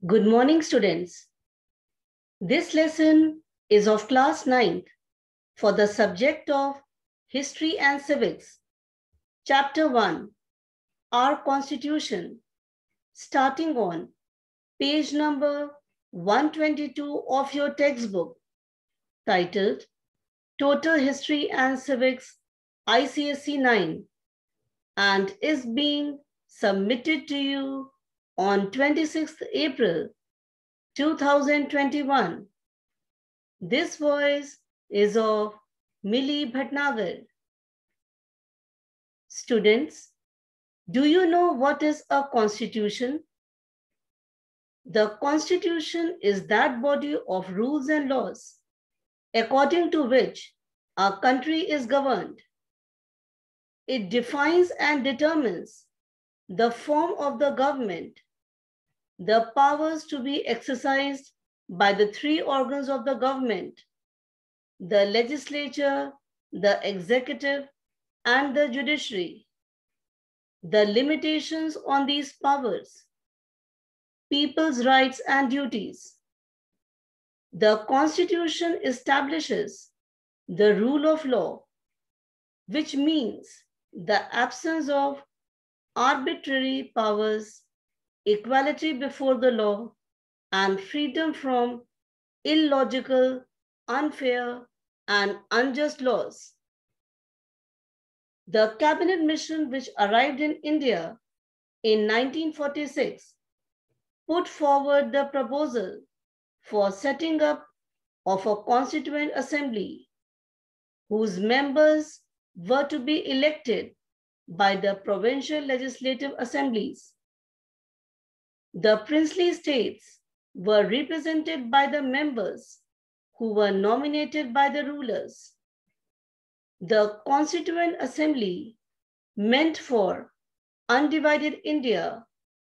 Good morning, students. This lesson is of class 9th for the subject of History and Civics. Chapter 1, Our Constitution, starting on page number 122 of your textbook, titled Total History and Civics ICSE 9, and is being submitted to you on 26th April 2021. This voice is of Millie Bhatnagar. Students, do you know what is a constitution? The constitution is that body of rules and laws according to which a country is governed. It defines and determines the form of the government, the powers to be exercised by the three organs of the government: the legislature, the executive, and the judiciary, the limitations on these powers, people's rights and duties. The Constitution establishes the rule of law, which means the absence of arbitrary powers, equality before the law, and freedom from illogical, unfair, and unjust laws. The cabinet mission, which arrived in India in 1946, put forward the proposal for setting up of a constituent assembly whose members were to be elected by the provincial legislative assemblies. The princely states were represented by the members who were nominated by the rulers. The Constituent Assembly, meant for undivided India,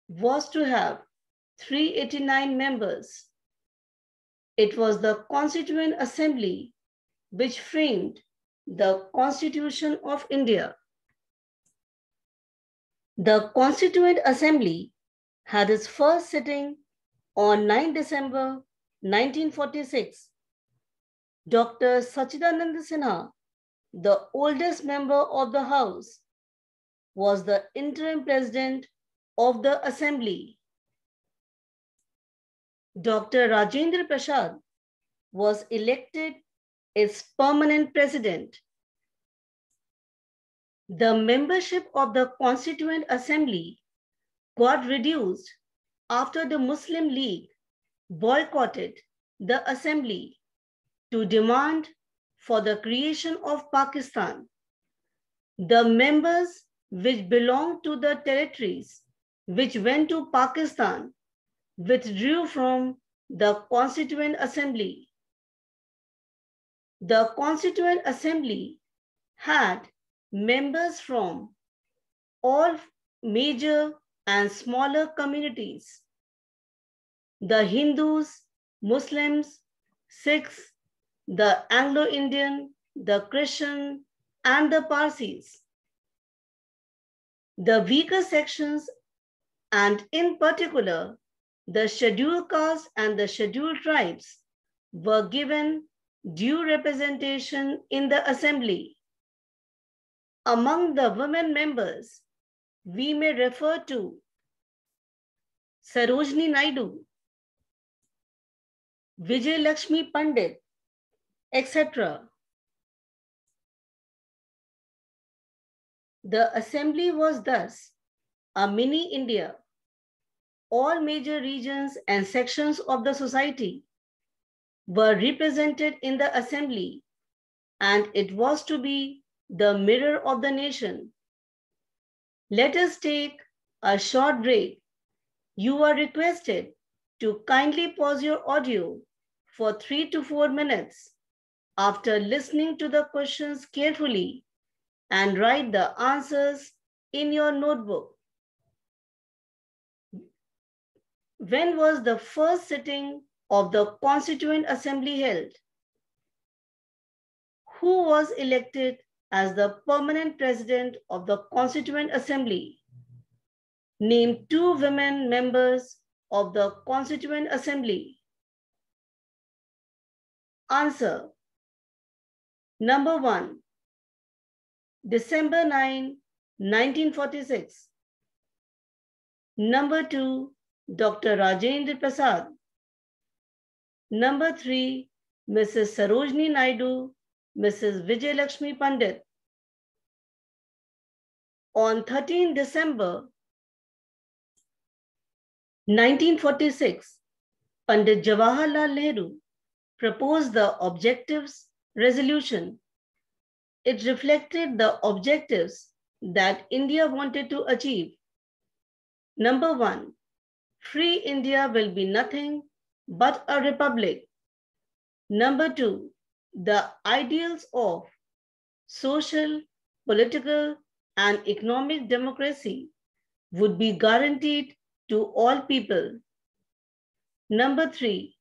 was to have 389 members. It was the Constituent Assembly which framed the Constitution of India. The Constituent Assembly had its first sitting on 9 December 1946. Dr. Sachidananda Sinha, the oldest member of the House, was the interim president of the Assembly. Dr. Rajendra Prasad was elected its permanent president. The membership of the Constituent Assembly got reduced after the Muslim League boycotted the Assembly to demand for the creation of Pakistan. The members which belonged to the territories which went to Pakistan withdrew from the Constituent Assembly. The Constituent Assembly had members from all major and smaller communities: the Hindus, Muslims, Sikhs, the Anglo-Indian, the Christian, and the Parsis. The weaker sections, and in particular, the scheduled castes and the scheduled tribes, were given due representation in the assembly. Among the women members, we may refer to Sarojini Naidu, Vijay Lakshmi Pandit, etc. The assembly was thus a mini India. All major regions and sections of the society were represented in the assembly, and it was to be the mirror of the nation. Let us take a short break. You are requested to kindly pause your audio for 3 to 4 minutes after listening to the questions carefully and write the answers in your notebook. When was the first sitting of the Constituent Assembly held? Who was elected as the permanent president of the Constituent Assembly? Name 2 women members of the Constituent Assembly? Answer. Number 1, December 9, 1946. Number 2, Dr. Rajendra Prasad. Number 3, Mrs. Sarojini Naidu, Mrs. Vijay Lakshmi Pandit. On 13 December 1946, Pandit Jawaharlal Nehru proposed the Objectives Resolution. It reflected the objectives that India wanted to achieve. Number 1, free India will be nothing but a republic. Number 2, the ideals of social, political, and economic democracy would be guaranteed to all people. Number 3,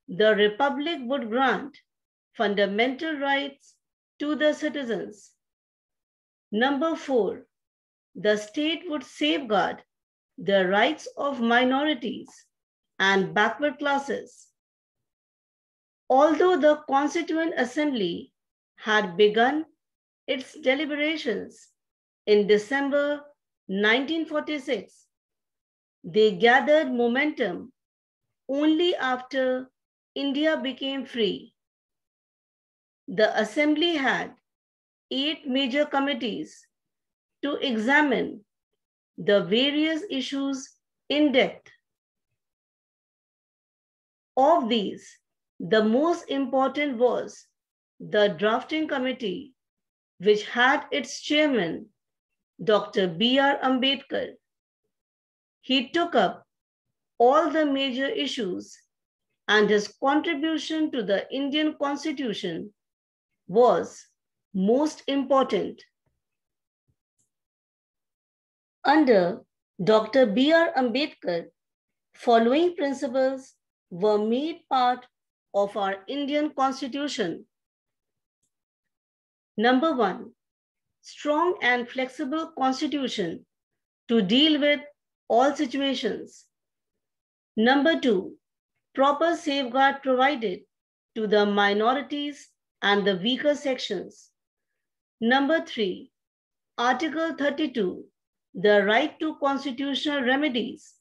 the republic would grant fundamental rights to the citizens. Number 4, the state would safeguard the rights of minorities and backward classes. Although the Constituent Assembly had begun its deliberations in December 1946, they gathered momentum only after India became free. The Assembly had 8 major committees to examine the various issues in depth. Of these, the most important was the Drafting Committee, which had its chairman, Dr. B.R. Ambedkar. He took up all the major issues, and his contribution to the Indian Constitution was most important. Under Dr. B.R. Ambedkar, following principles were made part of our Indian Constitution. Number 1, strong and flexible Constitution to deal with all situations. Number 2, proper safeguard provided to the minorities and the weaker sections. Number 3, Article 32, the right to constitutional remedies,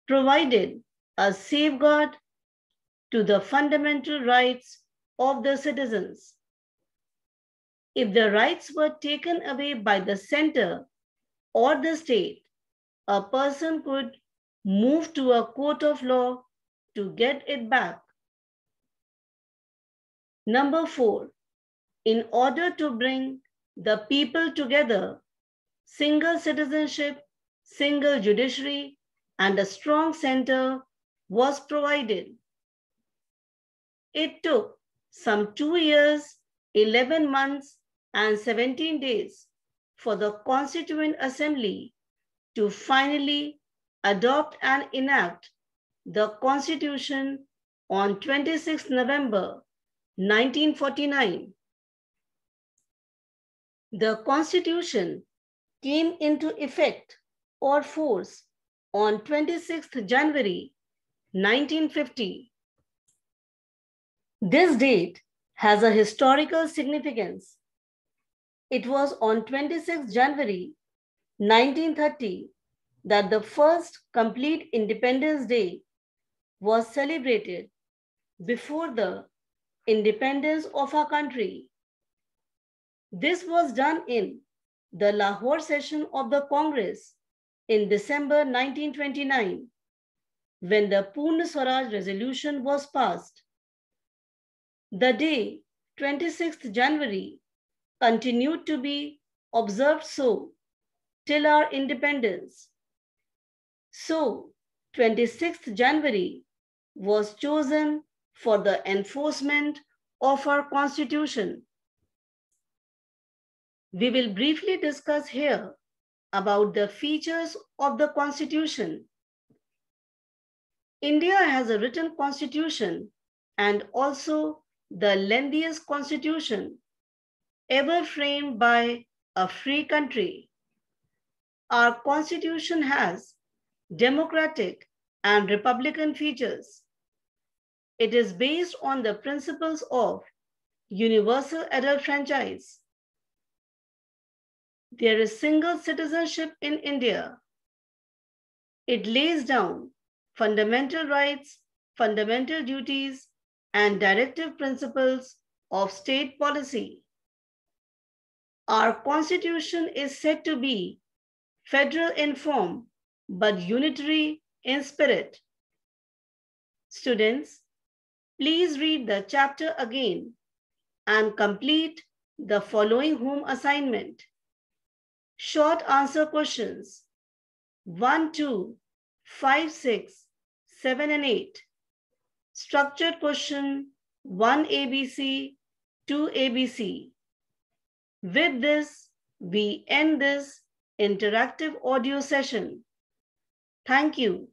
provided a safeguard to the fundamental rights of the citizens. If the rights were taken away by the center or the state, a person could move to a court of law to get it back. Number 4, in order to bring the people together, single citizenship, single judiciary, and a strong center was provided. It took some 2 years, 11 months, and 17 days for the Constituent Assembly to finally adopt and enact the Constitution on 26 November 1949. The Constitution came into effect or force on 26 January 1950. This date has a historical significance. It was on 26 January 1930 that the first complete Independence Day was celebrated before the independence of our country. This was done in the Lahore session of the Congress in December 1929, when the Purna Swaraj resolution was passed. The day, 26th January, continued to be observed so till our independence. So, 26th January was chosen for the enforcement of our Constitution. We will briefly discuss here about the features of the Constitution. India has a written Constitution and also the lengthiest Constitution ever framed by a free country. Our Constitution has democratic and Republican features. It is based on the principles of universal adult franchise. There is single citizenship in India. It lays down fundamental rights, fundamental duties, and directive principles of state policy. Our Constitution is said to be federal in form, but unitary in spirit. Students, please read the chapter again and complete the following home assignment. Short answer questions 1, 2, 5, 6, 7, and 8. Structured question 1 ABC, 2 ABC. With this, we end this interactive audio session. Thank you.